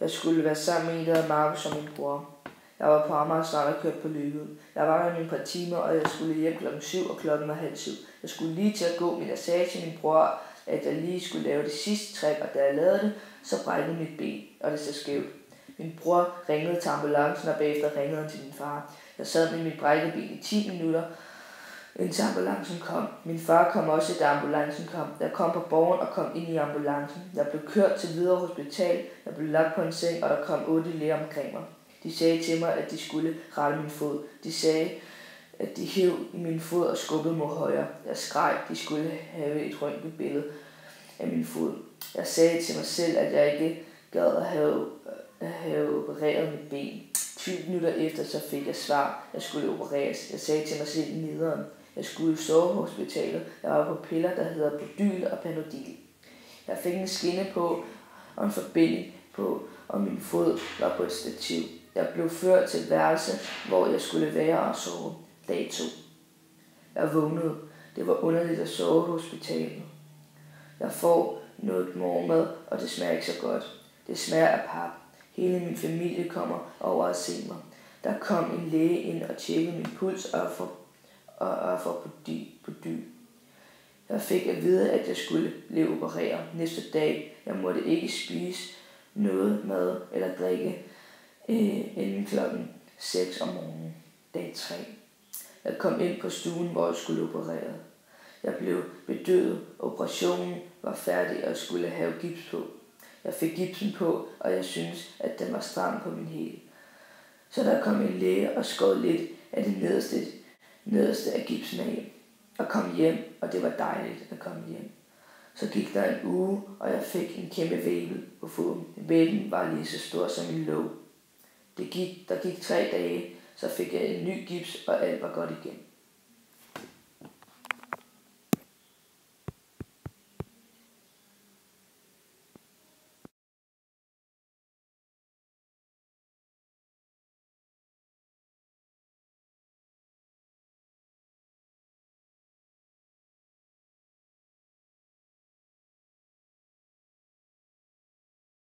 Jeg skulle være sammen med en, der hed Markus og min bror. Jeg var på Amager Strand og kørte på løbet. Jeg var der i et par timer, og jeg skulle hjem 7:00, og klokken var 6:30. Jeg skulle lige til at gå, men jeg sagde til min bror, at jeg lige skulle lave det sidste trick, og da jeg lavede det, så brækkede mit ben, og det så skævt. Min bror ringede til ambulancen, og bagefter ringede han til min far. Jeg sad med mit brækkede ben i 10 minutter, indtil ambulancen kom. Min far kom også, da ambulancen kom. Jeg kom på Borgen og kom ind i ambulancen. Jeg blev kørt til Hvidovre Hospital. Jeg blev lagt på en seng, og der kom 8 læger omkring mig. De sagde til mig, at de skulle rette min fod. De sagde, at de hev i min fod og skubbede mod højre. Jeg skreg, de skulle have et røntgenbillede af min fod. Jeg sagde til mig selv, at jeg ikke gad at have opereret mit ben. 20 minutter efter så fik jeg svar, jeg skulle opereres. Jeg sagde til mig selv nederen. Jeg skulle sove på hospitalet. Jeg var på piller, der hedder Podyl og Panodil. Jeg fik en skinne på og en forbinding på, og min fod var på et stativ. Jeg blev ført til et værelse, hvor jeg skulle være og sove. Dag 2. Jeg vågnede. Det var underligt at sove på hospitalet. Jeg får noget morgenmad, og det smager ikke så godt. Det smager af pap. Hele min familie kommer over at se mig. Der kom en læge ind og tjekkede min puls og for Podyl. Jeg fik at vide, at jeg skulle blive opereret næste dag. Jeg måtte ikke spise noget mad eller drikke inden klokken 6 om morgenen. Dag 3. Jeg kom ind på stuen, hvor jeg skulle operere. Jeg blev bedøvet. Operationen var færdig, og jeg skulle have gips på. Jeg fik gipsen på, og jeg syntes, at den var stram på min hæl. Så der kom en læge og skårede lidt af det nederste af gipsen af. Og kom hjem, og det var dejligt at komme hjem. Så gik der en uge, og jeg fik en kæmpe væbel på foden. Væblen var lige så stor som en låg. Der gik 3 dage, så fik jeg en ny gips, og alt var godt igen.